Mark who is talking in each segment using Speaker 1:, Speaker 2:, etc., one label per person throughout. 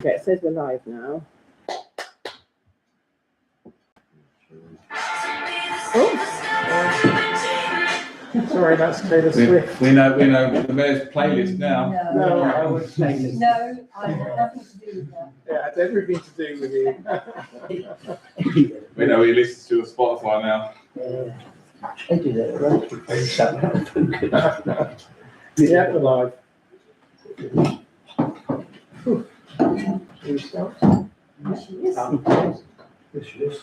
Speaker 1: Okay, it says we're live now.
Speaker 2: Sorry, that's Taylor Swift.
Speaker 3: We know the mayor's playlist now.
Speaker 1: No, I would playlist.
Speaker 4: No, I have nothing to do with that.
Speaker 2: Yeah, it's everything to do with you.
Speaker 3: We know he listens to a Spotify now.
Speaker 5: I do that, right?
Speaker 2: Yeah, we're live. Should we start?
Speaker 5: This is.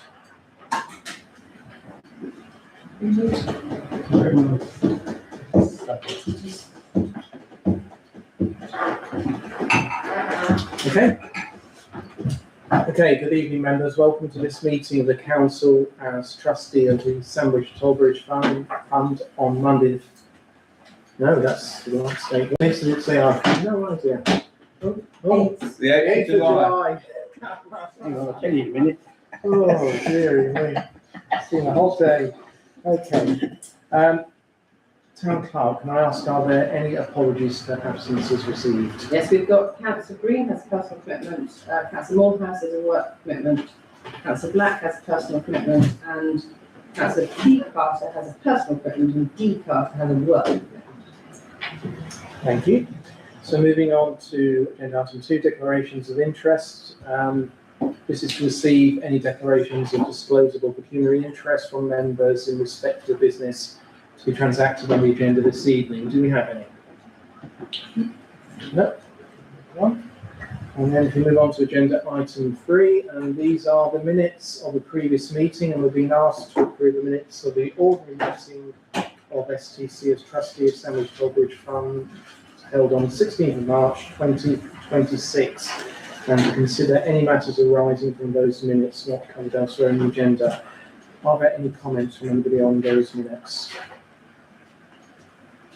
Speaker 2: Okay, good evening members. Welcome to this meeting of the Council as trustee of the Sandwich Tollbridge Fund on Monday. No, that's the wrong state. When did it say no idea. Oh,
Speaker 3: The 8th of July.
Speaker 5: Hang on, I'll tell you in a minute.
Speaker 2: Oh, dearie me. It's been a hot day. Okay. Town Clerk, can I ask, are there any apologies for absences received?
Speaker 4: Yes, we've got Councillor Green has a personal commitment, Councillor Morehouse has a work commitment, Councillor Black has a personal commitment, and Councillor P. Carter has a personal commitment, and D. Carter has a work commitment.
Speaker 2: Thank you. So moving on to agenda item 2, declarations of interest. This is to receive any declarations of disclosable pecuniary interest from members in respect to business to be transacted on the agenda this evening. Do we have any? No. One. And then if we move on to agenda item 3, and these are the minutes of the previous meeting, and we've been asked to approve the minutes of the ordinary meeting of STBF Trustee of Sandwich Tollbridge Fund held on 16th of March 2026, and to consider any matters arising from those minutes not covered elsewhere in the agenda. Are there any comments from anybody on those minutes?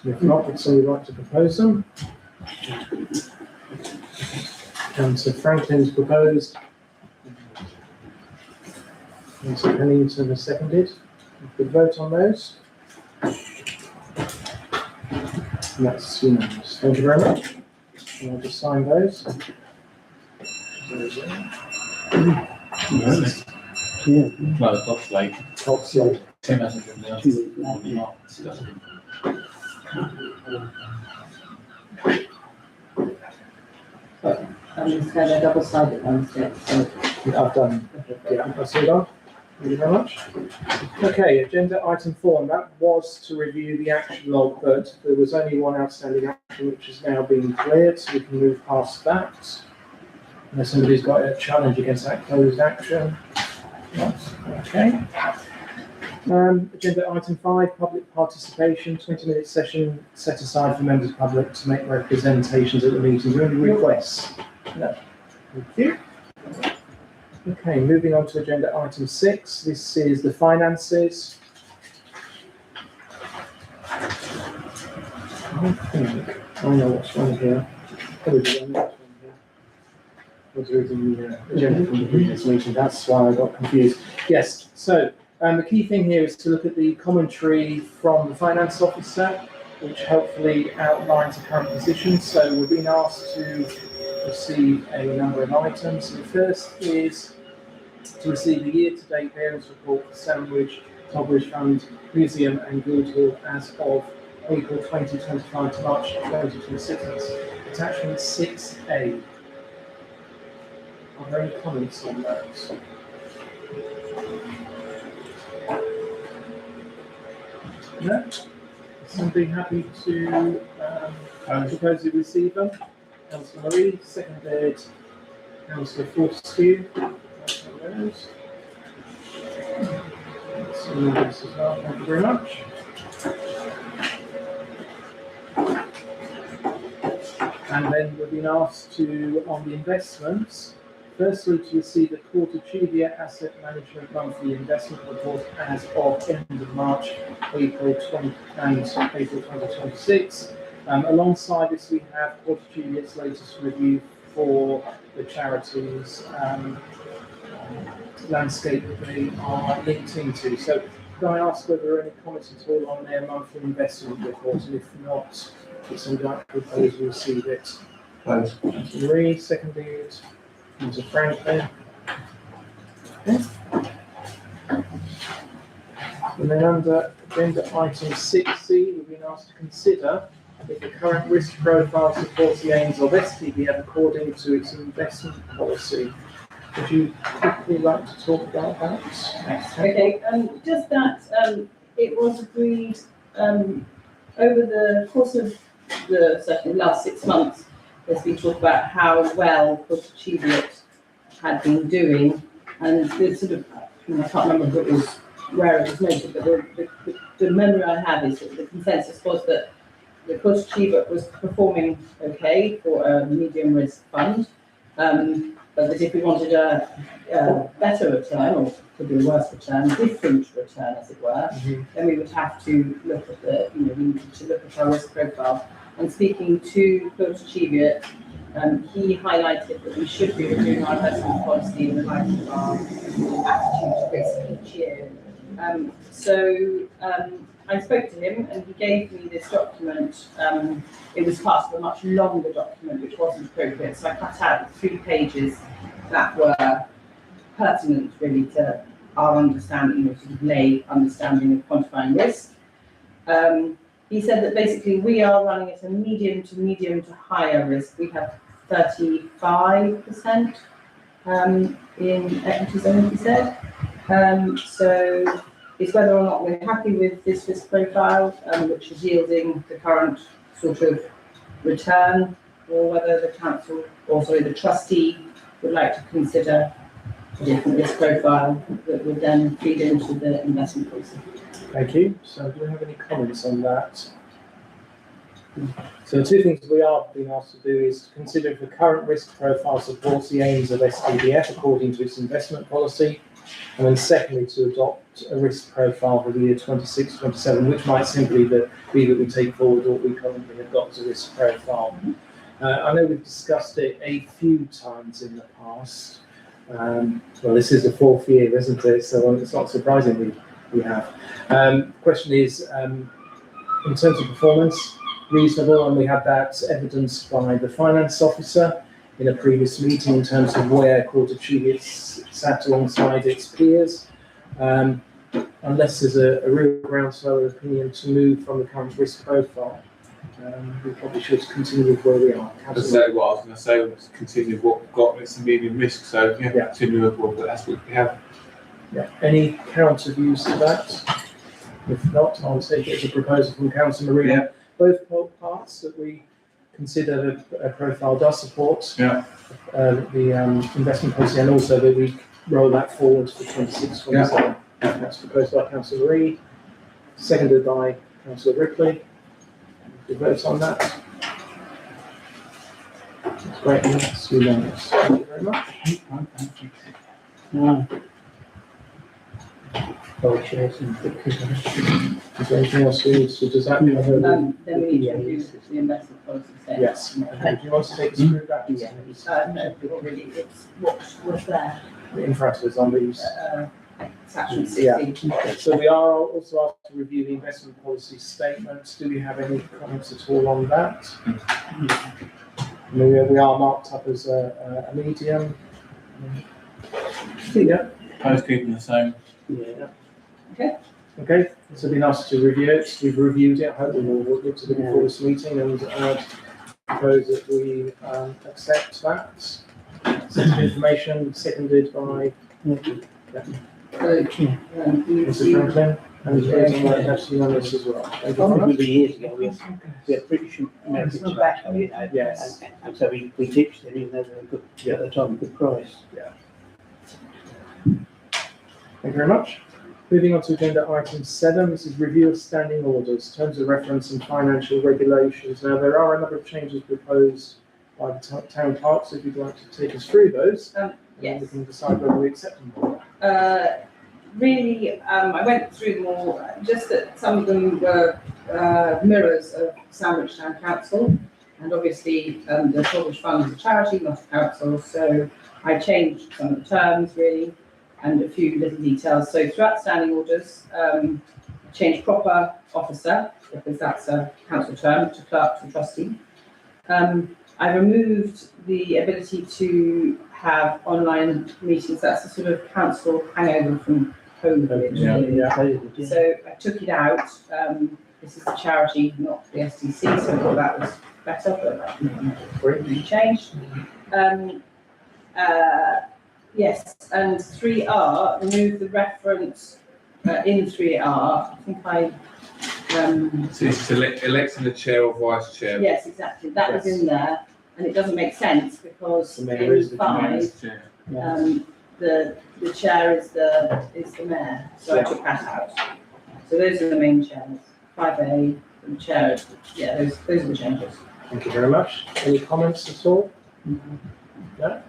Speaker 2: If not, would somebody like to propose them? Councillor Franklin's proposed. Councillor Pennington has seconded. We could vote on those. And that's unanimous. Thank you very much. And I'll just sign those.
Speaker 5: Yeah.
Speaker 3: Well, the clock's late.
Speaker 2: Clock's late.
Speaker 3: Tim hasn't been there.
Speaker 4: I'm just going to double-sided ones, yeah.
Speaker 2: I've done. Yeah, that's all done. Thank you very much. Okay, agenda item 4, and that was to review the action log, but there was only one outstanding action which has now been cleared, so we can move past that. Unless somebody's got a challenge against that closed action. Okay. Agenda item 5, public participation, 20-minute session set aside for members of the public to make representations at the meeting. Do you have any requests? No. Thank you. Okay, moving on to agenda item 6. This is the finances. I know what's wrong here. I was reading the agenda from the previous meeting, that's why I got confused. Yes, so the key thing here is to look at the commentary from the finance officer, which helpfully outlines the current position. So we've been asked to receive a number of items. The first is to receive the year-to-date variance report for Sandwich Tollbridge Fund Museum and Guildhall as of April 2025 to March 2026. Attachment 6A. Are there any comments on that? No? Is somebody happy to propose we receive them? Councillor Marie, seconded. Councillor Fortescue. Those. This as well. Thank you very much. And then we've been asked to, on the investments, firstly to receive the Quarter-Chivia Asset Management Monthly Investment Report as of end of March, April 2026. Alongside this, we have Quarter-Chivia's latest review for the charities landscape that they are linked into. So can I ask whether there are any comments at all on their monthly investment report, and if not, would somebody like to propose we receive it?
Speaker 5: Close.
Speaker 2: Marie, seconded. Councillor Franklin. And then under agenda item 6C, we've been asked to consider if the current risk profile supports the aims of STBF according to its investment policy. Would you quickly like to talk about that?
Speaker 4: Okay, just that, it was agreed, over the course of the certainly last 6 months, there's been talk about how well Court Cheviot had been doing, and the sort of, I can't remember if it was where it was noted, but the memory I have is that the consensus was that the Court Cheviot was performing okay for a medium risk fund, but that if we wanted a better return, or could be a worse return, different return as it were, then we would have to look at the, we needed to look at our risk profile. And speaking to Claude Cheviot, he highlighted that we should be reviewing our investment policy in the light of our attitude to risk each year. I spoke to him and he gave me this document. It was part of a much longer document which wasn't appropriate, so I cut out 3 pages that were pertinent really to our understanding, sort of lay understanding of quantifying risk. He said that basically we are running at a medium to higher risk. We have 35% in equities only, he said. So it's whether or not we're happy with this risk profile, which is yielding the current sort of return, or whether the council, or sorry, the trustee would like to consider a different risk profile that would then feed into the investment policy.
Speaker 2: Thank you. So do we have any comments on that? So the 2 things we are being asked to do is consider if the current risk profile supports the aims of STBF according to its investment policy, and then secondly to adopt a risk profile for the year 26-27, which might simply be that we take forward what we currently have got as a risk profile. I know we've discussed it a few times in the past. Well, this is the 4th year, isn't it? So it's not surprising we have. Question is, in terms of performance, reasonable, and we had that evidenced by the finance officer in a previous meeting in terms of where Court Cheviot sat alongside its peers. Unless there's a real groundswell of opinion to move from the current risk profile, we probably should continue with where we are.
Speaker 3: So what I was going to say was continue what we've got. It's a medium risk, so yeah, continue with what that's what we have.
Speaker 2: Yeah. Any counter views to that? If not, I'll take it as a proposal from Councillor Marina.
Speaker 3: Yeah.
Speaker 2: Both parts that we consider the profile does support the investment policy, and also that we roll that forward for 26-27. That's proposed by Councillor Reid, seconded by Councillor Ripley. The votes on that. That's great, and that's unanimous. Thank you very much.
Speaker 5: Shares and pictures.
Speaker 2: Is there anything else we need to, does that cover?
Speaker 4: Then we need to review the investment policy.
Speaker 2: Yes. Do you want to take us through that?
Speaker 5: Yeah.
Speaker 4: No, not really, it's what was there,
Speaker 2: In front of us on these.
Speaker 4: attachment
Speaker 2: Yeah.
Speaker 4: 16.
Speaker 2: So we are also asked to review the investment policy statements. Do we have any comments at all on that? We are marked up as a medium. Yeah.
Speaker 3: Post keeping the same.
Speaker 5: Yeah.
Speaker 2: Okay, so we've been asked to review it. We've reviewed it. Hopefully we'll look to it before this meeting and propose that we accept that. Set of information seconded by Mr. Franklin, and the vote on that, that's unanimous as well. Thank you very much.
Speaker 5: Years ago, we had British American tobacco,
Speaker 2: Yes.
Speaker 5: and so we ditched them, even though they were good, at the time, a good price.
Speaker 2: Thank you very much. Moving on to agenda item 7, this is review of standing orders, terms of reference and financial regulations. Now, there are a number of changes proposed by the town clerk, so if you'd like to take us through those,
Speaker 4: Yes.
Speaker 2: we can decide whether we accept them.
Speaker 4: Really, I went through them all, just that some of them were mirrors of Sandwich Town Council, and obviously the Shoreditch Fund is a charity, not a council, so I changed some of the terms really, and a few little details. So throughout standing orders, change proper officer, because that's a council term, to clerk to trustee. I removed the ability to have online meetings. That's a sort of council hangover from COVID.
Speaker 3: Yeah.
Speaker 4: really.
Speaker 5: Yeah.
Speaker 4: So I took it out. This is a charity, not the STC, so I thought that was better, but that really changed. Yes, and 3R, remove the reference in 3R. I think
Speaker 3: So it's electing the chair or vice chair.
Speaker 4: yes, exactly. That was in there, and it doesn't make sense because
Speaker 2: The mayor is
Speaker 4: in
Speaker 2: the
Speaker 4: 5,
Speaker 3: Chair.
Speaker 4: the chair is the mayor, so I took that out. So those are the main chairs. 5A, the chair, yeah, those are the changes.
Speaker 2: Thank you very much. Any comments at all?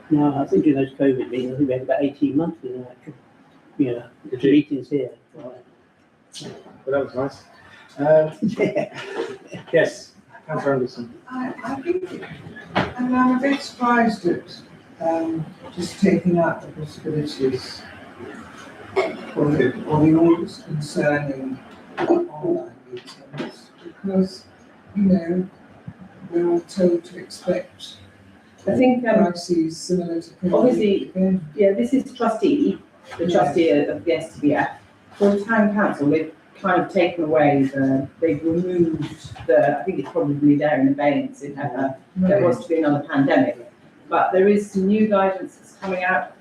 Speaker 5: No, I think in those COVID meetings, I think we had about 18 months in the actual, meetings here.
Speaker 2: Well, that was nice. Yes, Councillor Anderson.
Speaker 6: I think, and I'm a bit surprised at just taking out the possibilities or the orders concerning online meetings, because, we're all told to expect
Speaker 4: I think,
Speaker 6: prices similar to.
Speaker 4: obviously, yeah, this is trustee, the trustee of the STBF. For the town council, they've kind of taken away they've removed I think it's probably there in abeyance if ever there was to be another pandemic. But there is some new guidance that's coming out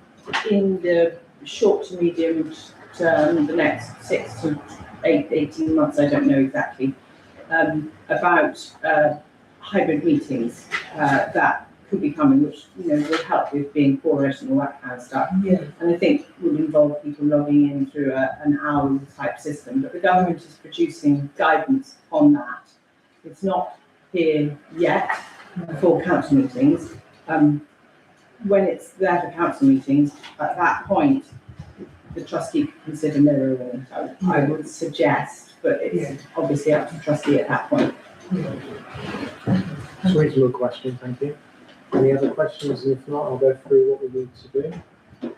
Speaker 4: in the short to medium term, the next 6 to 18 months, I don't know exactly, about hybrid meetings that could be coming, which will help with being porous and all that kind of stuff.
Speaker 6: Yeah.
Speaker 4: And I think would involve people logging in through an hourly type system. But the government is producing guidance on that. It's not here yet for council meetings. When it's there for council meetings, at that point, the trustee could consider mirroring it. I would suggest, but it's obviously up to the trustee at that point.
Speaker 2: That's a reasonable question, thank you. Any other questions? And if not, I'll go through what we need to do.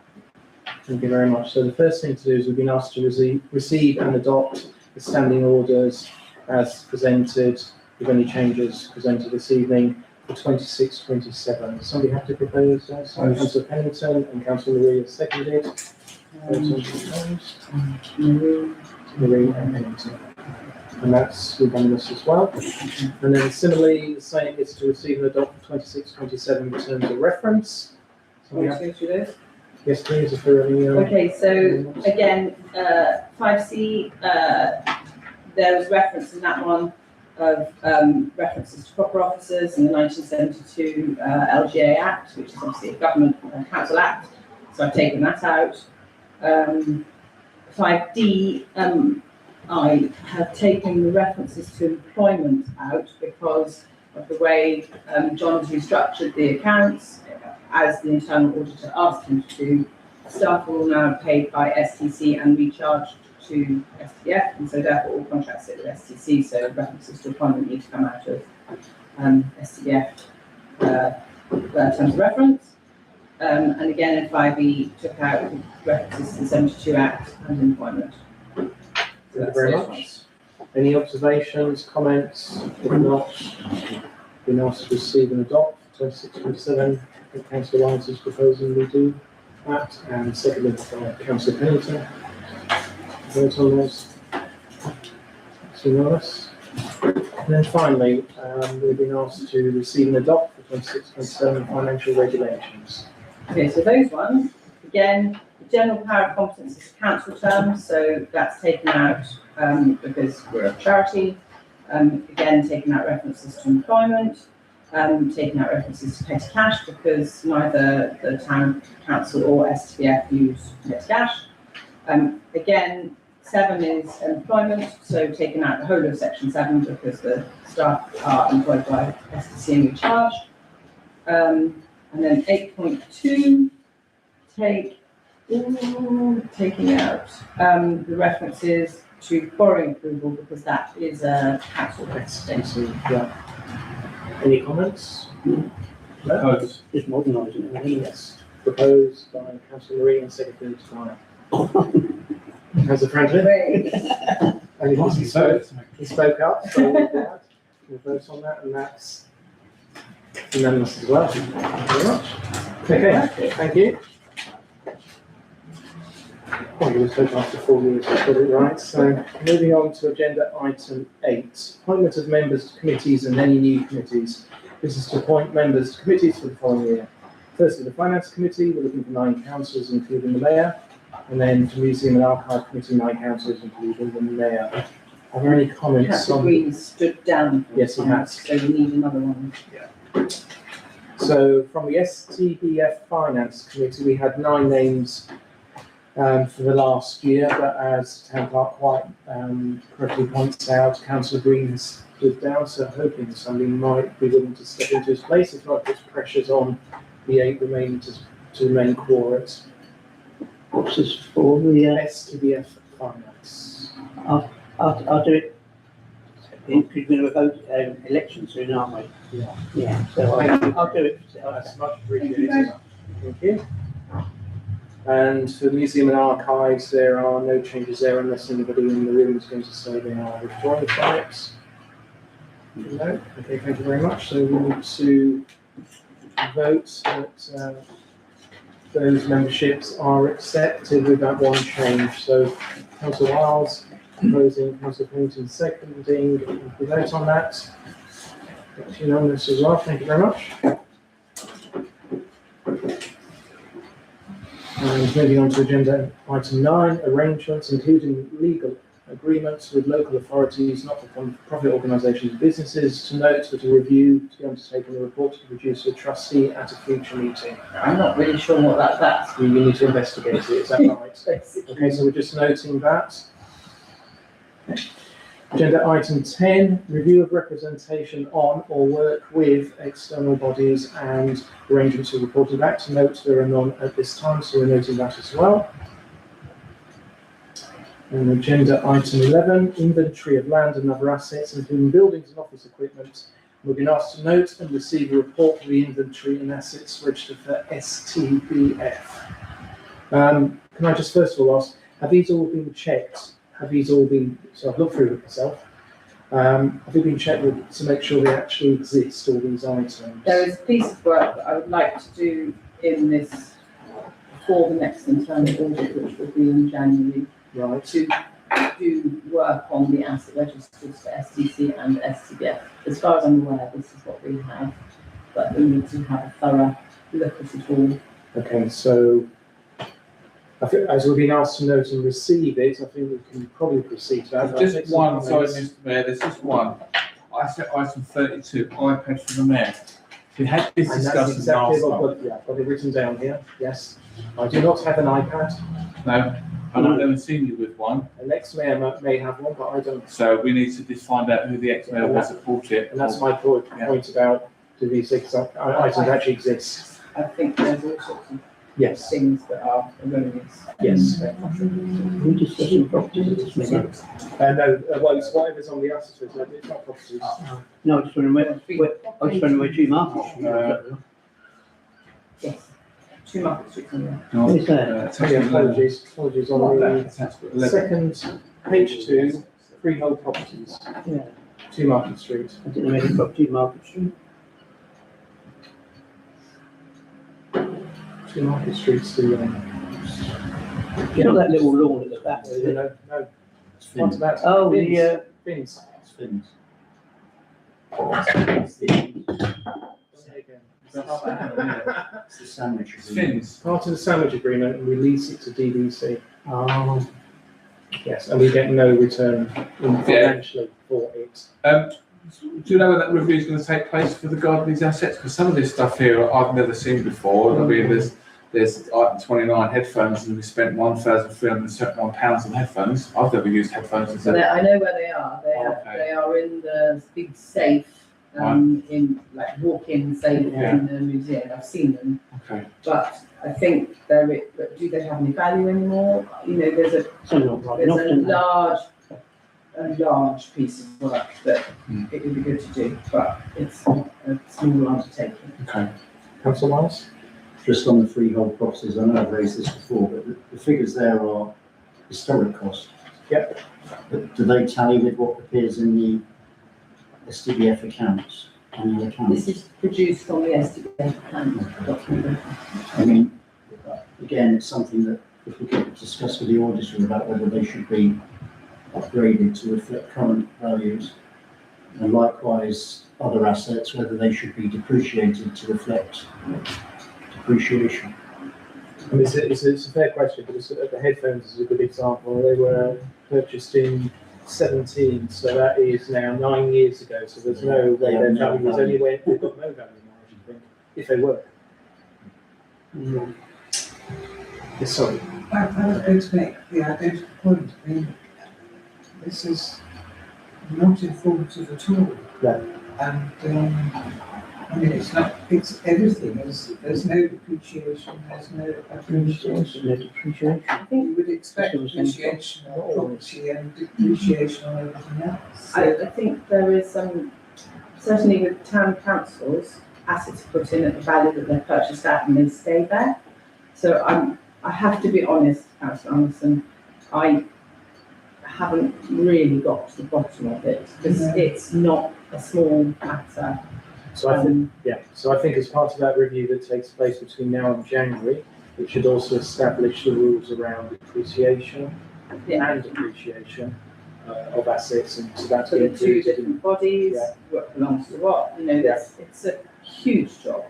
Speaker 2: Thank you very much. So the first thing to do is we've been asked to receive and adopt the standing orders as presented, with any changes presented this evening for 26-27. Somebody have to propose that? So Councillor Pennington and Councillor Marie has seconded. Marie and Pennington. And that's unanimous as well. And then similarly, the same is to receive and adopt 26-27 in terms of reference. So we
Speaker 4: Want
Speaker 2: have,
Speaker 4: to go through this?
Speaker 2: yes, please, if there are any.
Speaker 4: Okay, so again, 5C, there was reference in that one of references to proper officers in the 1972 LGA Act, which is obviously a government council act. So I've taken that out. 5D, I have taken the references to employment out because of the way John has restructured the accounts as the internal auditor asked him to do. Staff are all now paid by STC and recharged to STBF, and so therefore all contracts sit with STC, so references to employment need to come out of STBF terms of reference. And again, in 5E, took out references to the 72 Act and employment.
Speaker 2: Thank you very much. Any observations, comments? If not, been asked to receive and adopt 26-27. I think Councillor Lyons is proposing we do that, and seconded by Councillor Pennington. Vote on those. That's unanimous. And then finally, we've been asked to receive and adopt the 26-27 financial regulations.
Speaker 4: Okay, so those ones, again, the general power of competence is a council term, so that's taken out because we're a charity. Again, taking out references to employment, taking out references to petty cash because neither the town council or STBF use petty cash. Again, 7 is employment, so taking out the whole of section 7 because the staff are employed by STC and recharged. And then 8.2, taking out the references to borrowing approval because that is a council legislation.
Speaker 2: Yeah. Any comments? No?
Speaker 3: Proposed.
Speaker 5: Just modernising it, I think.
Speaker 2: Yes. Proposed by Councillor Marie and seconded by Councillor Franklin. And he spoke up, so we'll vote on that, and that's Unanimous as well. Thank you very much. Okay, thank you. Oh, you were told after 4 years we got it right. So moving on to agenda item 8, appointment of members to committees and any new committees. This is to appoint members to committees for the following year. Firstly, the Finance Committee, we're looking for 9 councillors, including the Mayor. And then for Museum and Archive Committee, 9 councillors, including the Mayor. Are there any comments
Speaker 4: Councillor
Speaker 2: on?
Speaker 4: Green stood down.
Speaker 2: Yes, he has.
Speaker 4: So we need another one.
Speaker 2: So from the STBF Finance Committee, we had 9 names for the last year, but as Town Clerk quite correctly points out, Councillor Green has stood down, so hoping somebody might be willing to step into his place, if not puts pressures on the 8 remaining to remain quorate.
Speaker 5: What's this for? The,
Speaker 2: STBF Finance.
Speaker 5: I'll do it. Because we're going to vote elections soon, aren't we?
Speaker 2: Yeah.
Speaker 5: Yeah, so I'll do it.
Speaker 2: That's much appreciated. Thank you. And for the Museum and Archives, there are no changes there unless anybody in the room is going to say they are withdrawing from it. No? Okay, thank you very much. So we need to vote that those memberships are accepted with that one change. So Councillor Wiles proposing, Councillor Pennington seconding. If we vote on that, that's unanimous as well. Thank you very much. And moving on to agenda item 9, arrangements including legal agreements with local authorities, not-for-profit organisations and businesses, to note that a review to be undertaken and a report to be produced to a trustee at a future meeting.
Speaker 4: I'm not really sure what that's.
Speaker 2: We need to investigate it, is that right? Okay, so we're just noting that. Agenda item 10, review of representation on or work with external bodies and arrangements are reported back. To note there are none at this time, so we're noting that as well. And agenda item 11, inventory of land and other assets, including buildings and office equipment. We've been asked to note and receive a report for the inventory and assets registered for STBF. Can I just first of all ask, have these all been checked? Have these all been, so I've looked through it myself, have they been checked to make sure they actually exist, all these items?
Speaker 4: There is a piece of work that I would like to do in this, for the next internal audit, which will be in January,
Speaker 2: Right.
Speaker 4: to do work on the asset registers for STC and STBF. As far as I'm aware, this is what we have, but we need to have a thorough look at it all.
Speaker 2: Okay, so I think as we've been asked to note and receive it, I think we can probably proceed to that.
Speaker 3: There's just one, sorry, Mr. Mayor, there's just one. I said item 32, iPad for the Mayor. We had this
Speaker 2: And that's
Speaker 3: discussion
Speaker 2: exactly
Speaker 3: last
Speaker 2: what
Speaker 3: time.
Speaker 2: I've got it written down here, yes. I do not have an iPad.
Speaker 3: No, and I've never seen you with one,
Speaker 2: The next mayor may have one, but I don't.
Speaker 3: so we need to just find out who the ex-mayor was that bought it.
Speaker 2: And that's my point about do these items actually exist?
Speaker 4: I think there's all sorts of
Speaker 2: Yes,
Speaker 4: things that are erroneous.
Speaker 2: yes.
Speaker 5: We discussing properties at this minute.
Speaker 2: No, well, it's whatever's on the assets list, it's not properties.
Speaker 5: No, I just wondering where G Market
Speaker 4: Yes, 2 Market Street somewhere.
Speaker 3: No,
Speaker 5: What is that?
Speaker 2: Yeah, apologies on the
Speaker 3: attachment 11.
Speaker 2: second, page 2, freehold properties,
Speaker 5: Yeah,
Speaker 2: 2 Market Street.
Speaker 5: I didn't know any property Market Street.
Speaker 2: 2 Market Street's the,
Speaker 5: You know that little lawn at the back, is it?
Speaker 2: no, what's that?
Speaker 5: Oh,
Speaker 2: Fins.
Speaker 5: the,
Speaker 2: Fins.
Speaker 3: Fins.
Speaker 7: It's the sandwich.
Speaker 3: Fins.
Speaker 2: Part of the sandwich agreement and release it to DBC.
Speaker 5: oh,
Speaker 2: Yes, and we get no return financially for it.
Speaker 3: Do you know when that review is going to take place for the guard of these assets? Because some of this stuff here I've never seen before. I mean, there's item 29 headphones, and we spent £1,371 on headphones. I've never used headphones.
Speaker 4: So I know where they are. They are in the big safe, in like walk-in safe in the museum. I've seen them.
Speaker 3: Okay.
Speaker 4: But I think but do they have any value anymore? You know, there's a large piece of work that it would be good to do, but it's a small undertaking.
Speaker 3: Okay.
Speaker 2: Councillor Wiles?
Speaker 7: Just on the freehold properties, I know I've raised this before, but the figures there are historic cost.
Speaker 2: Yep.
Speaker 7: But do they tally with what appears in the STBF accounts? annual accounts.
Speaker 4: This is produced from the STBF document.
Speaker 7: I mean, again, it's something that if we could discuss with the auditor about whether they should be upgraded to reflect current values, and likewise other assets, whether they should be depreciated to reflect depreciation.
Speaker 2: I mean, it's a fair question, because the headphones is a good example. They were purchased in 17, so that is now 9 years ago. So there's no way their value is anywhere. They've got no value now, I should think, if they were. Yes, sorry.
Speaker 6: I was going to make the identical point. I mean, this is not informative at all.
Speaker 2: No.
Speaker 6: And, I mean, it's everything. There's no depreciation, there's no appreciation.
Speaker 5: No depreciation.
Speaker 4: I think
Speaker 6: You would expect depreciation on property and depreciation on everything else.
Speaker 4: I think there is some, certainly with town councils, assets put in at the value that they're purchased at and they stay there. So I have to be honest, Councillor Anderson, I haven't really got to the bottom of it, because
Speaker 6: No.
Speaker 4: it's not a small matter.
Speaker 2: So I think, so I think as part of that review that takes place between now and January, it should also establish the rules around depreciation and depreciation of assets, and so that's
Speaker 4: So
Speaker 2: going
Speaker 4: the
Speaker 2: to
Speaker 4: two different bodies,
Speaker 2: Yeah.
Speaker 4: what belongs to what, it's a huge job.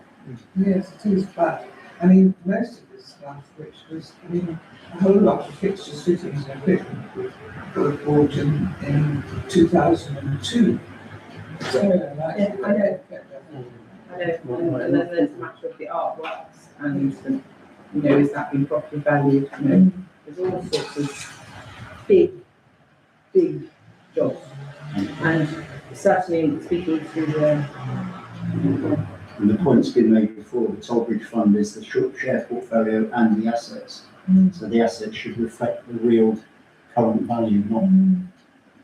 Speaker 6: Yes, it is, but, I mean, most of this stuff, which was, I mean, a whole lot of fixtures, fittings and equipment were bought in 2002. So, like,
Speaker 4: Yeah, I know. And then there's the matter of the artworks, and, is that being properly valued, there's all sorts of big jobs. And certainly speaking to
Speaker 7: And the point's been made before, the Tollbridge Fund is the share portfolio and the assets. So the assets should reflect the real current value, not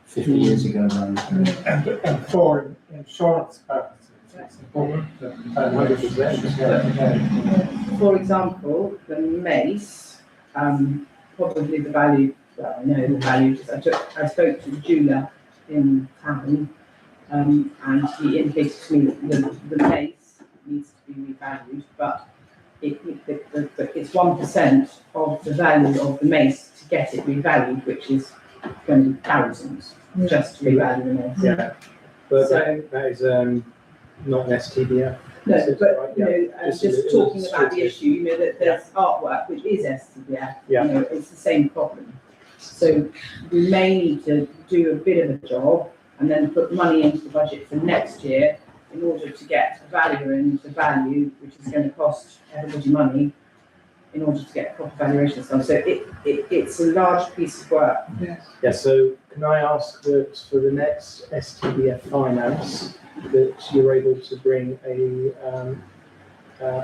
Speaker 7: 50 years ago value.
Speaker 8: And for insurance purposes, it's important that
Speaker 2: 100%.
Speaker 4: for example, the mace, probably the value, well, I know the value, because I spoke to the jeweller in town, and he indicated to me that the mace needs to be revalued, but it's 1% of the value of the mace to get it revalued, which is going to be thousands just to revalue the mace.
Speaker 2: Yeah, but
Speaker 4: So-
Speaker 2: that is not an STBF.
Speaker 4: No,
Speaker 2: Right,
Speaker 4: but,
Speaker 2: yeah.
Speaker 4: just talking about the issue, that there's artwork which is STBF,
Speaker 2: Yeah.
Speaker 4: it's the same problem. So we may need to do a bit of a job and then put money into the budget for next year in order to get a valuer in to value, which is going to cost everybody money in order to get proper valuations done. So it's a large piece of work.
Speaker 6: Yes.
Speaker 2: Yeah, so can I ask that for the next STBF finance, that you're able to bring a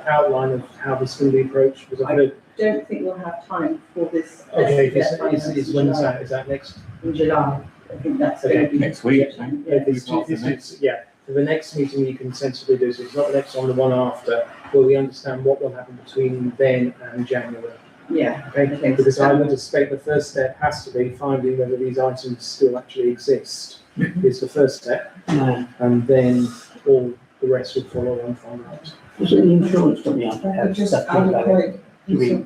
Speaker 2: outline of how this can be approached? Because I've heard,
Speaker 4: Don't think we'll have time for this.
Speaker 2: okay,
Speaker 4: STBF finance
Speaker 2: is when is that? Is that next?
Speaker 4: in July. I think that's
Speaker 2: Okay,
Speaker 4: going to be
Speaker 3: next week, I think.
Speaker 4: Yeah.
Speaker 2: Yeah, for the next meeting you can sensibly do, so it's not the next one, the one after, where we understand what will happen between then and January.
Speaker 4: Yeah.
Speaker 2: Okay, because I would expect the first step has to be finding whether these items still actually exist, is the first step,
Speaker 5: No.
Speaker 2: and then all the rest would follow on from that.
Speaker 5: Was it the insurance company out there?
Speaker 6: I
Speaker 5: had
Speaker 6: just,
Speaker 5: stuff
Speaker 6: I would
Speaker 5: like
Speaker 6: point,
Speaker 5: We-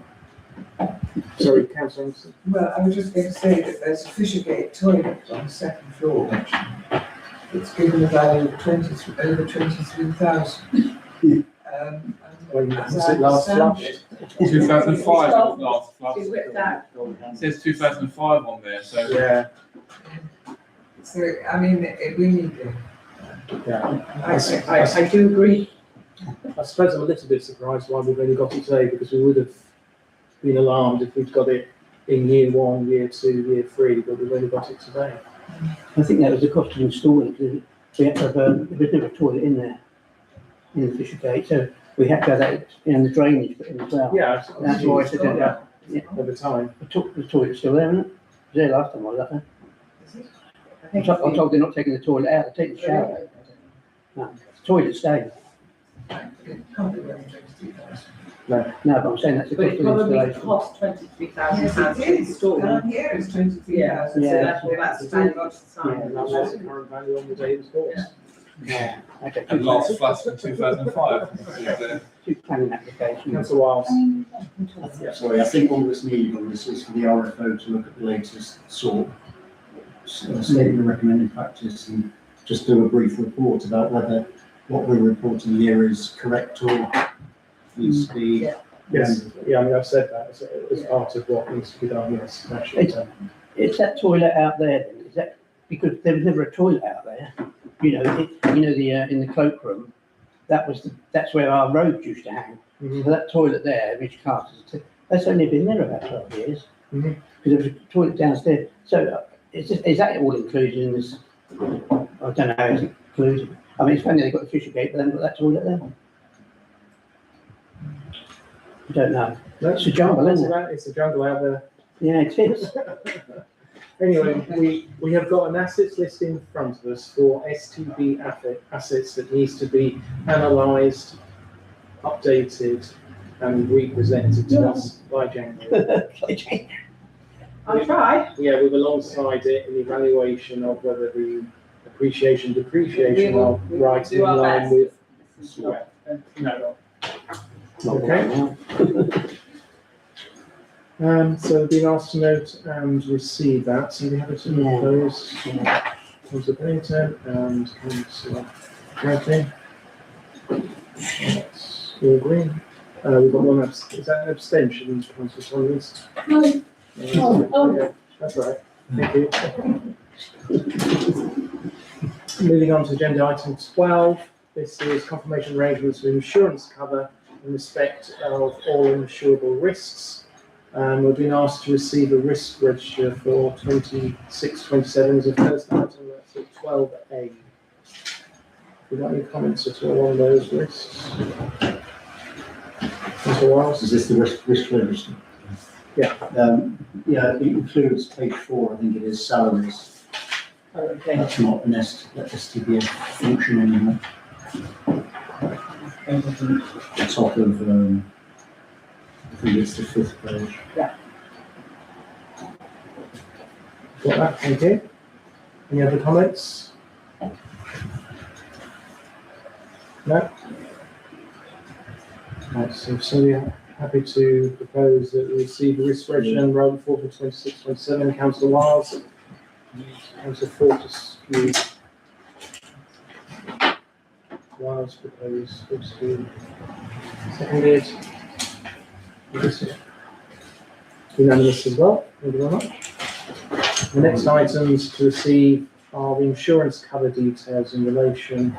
Speaker 2: Sorry, Councillor Anderson.
Speaker 6: well, I was just going to say that there's a Fishergate toilet on the second floor. It's given a value of over 23,000.
Speaker 2: When
Speaker 6: as
Speaker 2: was
Speaker 6: I
Speaker 2: it last
Speaker 6: understand
Speaker 2: flushed?
Speaker 3: 2005 was last flush.
Speaker 4: It's ripped out.
Speaker 3: It says 2005 on there, so.
Speaker 2: Yeah,
Speaker 6: So, I mean, we need it.
Speaker 2: yeah.
Speaker 4: I do agree.
Speaker 2: I suppose I'm a little bit surprised why we've only got it today, because we would have been alarmed if we'd got it in year 1, year 2, year 3, but we've only got it today.
Speaker 5: I think that was the cost of installing, because we had to have, there was never a toilet in there, in the Fishergate, so we had to have that in the drainage put in as well.
Speaker 2: Yeah,
Speaker 5: That's why I said that.
Speaker 2: over time.
Speaker 5: The toilet's still there, isn't it? It was there last time I was up there. I'm told they're not taking the toilet out, they're taking the shower out. No, the toilet's staying.
Speaker 6: It can't be more than 23,000.
Speaker 5: No, but I'm saying that's the
Speaker 4: But
Speaker 5: cost
Speaker 4: it
Speaker 5: of
Speaker 4: probably
Speaker 5: installation.
Speaker 4: cost £23,000
Speaker 6: Yes,
Speaker 4: to
Speaker 6: it is.
Speaker 4: install.
Speaker 6: Down here is 23,000.
Speaker 4: Yeah, so
Speaker 5: Yeah.
Speaker 4: therefore that's the value of the
Speaker 2: Yeah,
Speaker 4: time.
Speaker 2: and that was the current value on the day it was bought.
Speaker 4: Yeah.
Speaker 5: Yeah. Okay.
Speaker 3: And last flush in 2005.
Speaker 5: Two planning applications.
Speaker 2: Councillor Wiles.
Speaker 7: Sorry, I think all that's needed on this is for the RFO to look at the latest statement of recommended practice and just do a brief report about whether what we're reporting here is correct or needs to be.
Speaker 2: Yes, yeah, I mean, I've said that as part of what needs to be done, yes, actually.
Speaker 5: Is that toilet out there then? Is that, because there was never a toilet out there? In the cloakroom, that's where our road used to hang.
Speaker 2: Mhm.
Speaker 5: So that toilet there, which casters, that's only been there about 12 years.
Speaker 2: Mhm.
Speaker 5: Because there was a toilet downstairs. So is that all included in this? I don't know how it's included. I mean, it's funny they've got the fisher gate, but then got that toilet there. I don't know. It's a jungle, isn't it?
Speaker 2: It's a jungle out there.
Speaker 5: Yeah, it is.
Speaker 2: Anyway, we have got an assets list in front of us for STB assets that needs to be analysed, updated, and represented to us by January.
Speaker 4: I'll try.
Speaker 2: Yeah, with alongside it an evaluation of whether the appreciation, depreciation are
Speaker 4: We
Speaker 2: right
Speaker 4: do
Speaker 2: in
Speaker 4: our
Speaker 2: line
Speaker 4: best.
Speaker 2: with.
Speaker 4: This is not-
Speaker 2: No.
Speaker 5: Not
Speaker 2: Okay.
Speaker 5: right now.
Speaker 2: So we've been asked to note and receive that, so we have it in
Speaker 5: Yeah.
Speaker 2: those.
Speaker 5: Yeah.
Speaker 2: Councillor Pennington and Councillor Bradley. That's all green. We've got one, is that an abstention, Councillor Collins?
Speaker 4: No.
Speaker 2: Yeah, that's right, thank you. Moving on to agenda item 12, this is confirmation arrangements for insurance cover in respect of all insurable risks. We've been asked to receive a risk register for 26-27 as a first item, that's at 12A. Have you got any comments at all on those risks? Councillor Wiles?
Speaker 7: Is this the risk register?
Speaker 2: Yeah.
Speaker 7: Yeah, it includes page 4, I think it is salaries.
Speaker 4: Okay.
Speaker 7: That's not an STBF function anymore. The top of, I think it's the 5th page.
Speaker 2: Got that, thank you. Any other comments? No? Right, so we're happy to propose that we receive the risk register and roll forward for 26-27, Councillor Wiles. Councillor Fortescue. Wiles proposed, Fortescue seconded. Unanimous as well, thank you very much. The next items to receive are the insurance cover details in relation,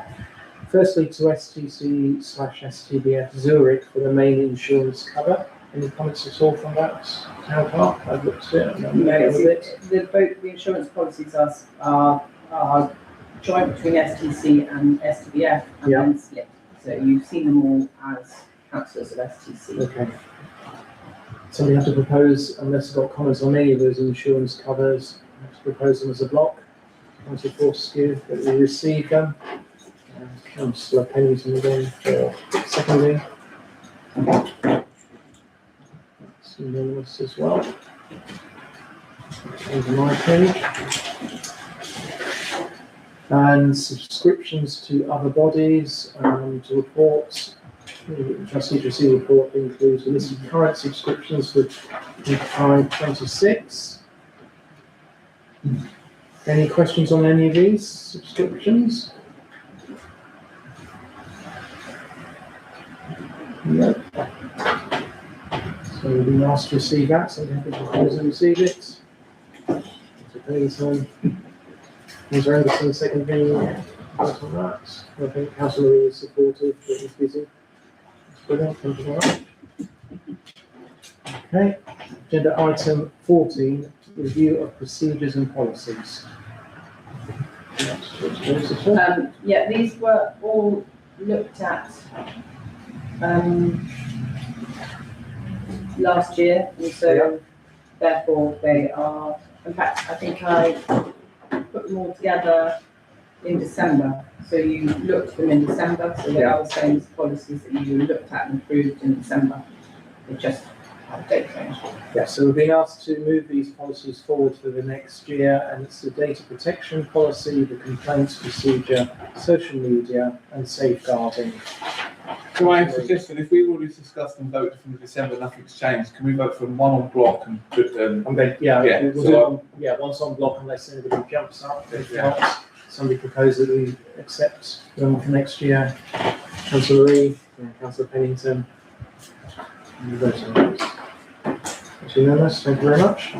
Speaker 2: firstly to STC/STBF Zurich for the main insurance cover. Any comments at all from that? Town Clerk, I've looked at it, and I'm
Speaker 4: No,
Speaker 2: okay with it.
Speaker 4: both the insurance policies are joint between STC and STBF and
Speaker 2: Yeah.
Speaker 4: then split. So you've seen them all as councillors of STC.
Speaker 2: Okay. So we have to propose, unless you've got comments on any of those insurance covers, we have to propose them as a block. Councillor Fortescue, that we receive them. And Councillor Pennington again for seconding. That's unanimous as well. Over my page. And subscriptions to other bodies, to reports. The trustees receive report includes a list of current subscriptions for 25-26. Any questions on any of these subscriptions? No. So we've been asked to receive that, so we have to propose and receive it. So Pennington, Councillor Anderson, seconding, vote on that. I think Councillor Marie is supportive, but he's busy. Brilliant, thank you very much. Okay, agenda item 14, review of procedures and policies.
Speaker 4: Yeah, these were all looked at last year, and so therefore they are, in fact, I think I put them all together in December. So you looked at them in December, so they are the same as policies that you looked at and approved in December. They just have a date change.
Speaker 2: Yeah, so we're being asked to move these policies forward for the next year, and it's the data protection policy, the complaints procedure, social media, and safeguarding.
Speaker 3: So I suggested if we've already discussed and voted from December, nothing's changed, can we vote for one on block and put,
Speaker 2: I'm going, yeah,
Speaker 3: Yeah,
Speaker 2: we'll
Speaker 3: so
Speaker 2: do it on, yeah, once on block unless anybody jumps up. If not, somebody propose that we accept them for next year. Councillor Lee, Councillor Pennington. And you vote on those. That's unanimous, thank you very much.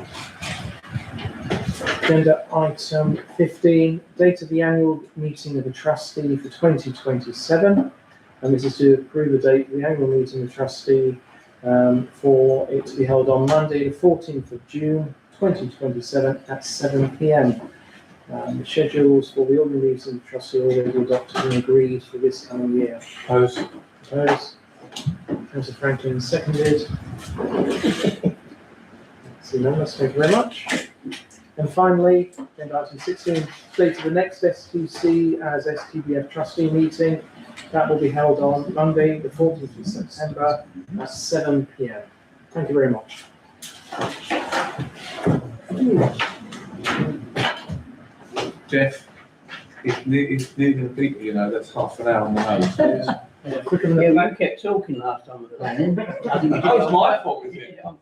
Speaker 2: Agenda item 15, date of the annual meeting of the trustee for 2027. And this is to approve the date of the annual meeting of the trustee for it to be held on Monday, the 14th of June, 2027 at 7 p.m. The schedules for the ordinary meeting of the trustee are already adopted and agreed for this coming year.
Speaker 3: propose?
Speaker 2: Opposed? Councillor Franklin seconded. It's unanimous, thank you very much. And finally, agenda item 16, date of the next STC as STBF Trustee meeting. That will be held on Monday, the 14th of September at 7 p.m. Thank you very much.
Speaker 3: Jeff, it's nearly the people, you know, that's half an hour on the nose.
Speaker 2: Quicker than
Speaker 5: Yeah, we kept talking last time.
Speaker 3: That was my fault, isn't it?
Speaker 5: Yeah,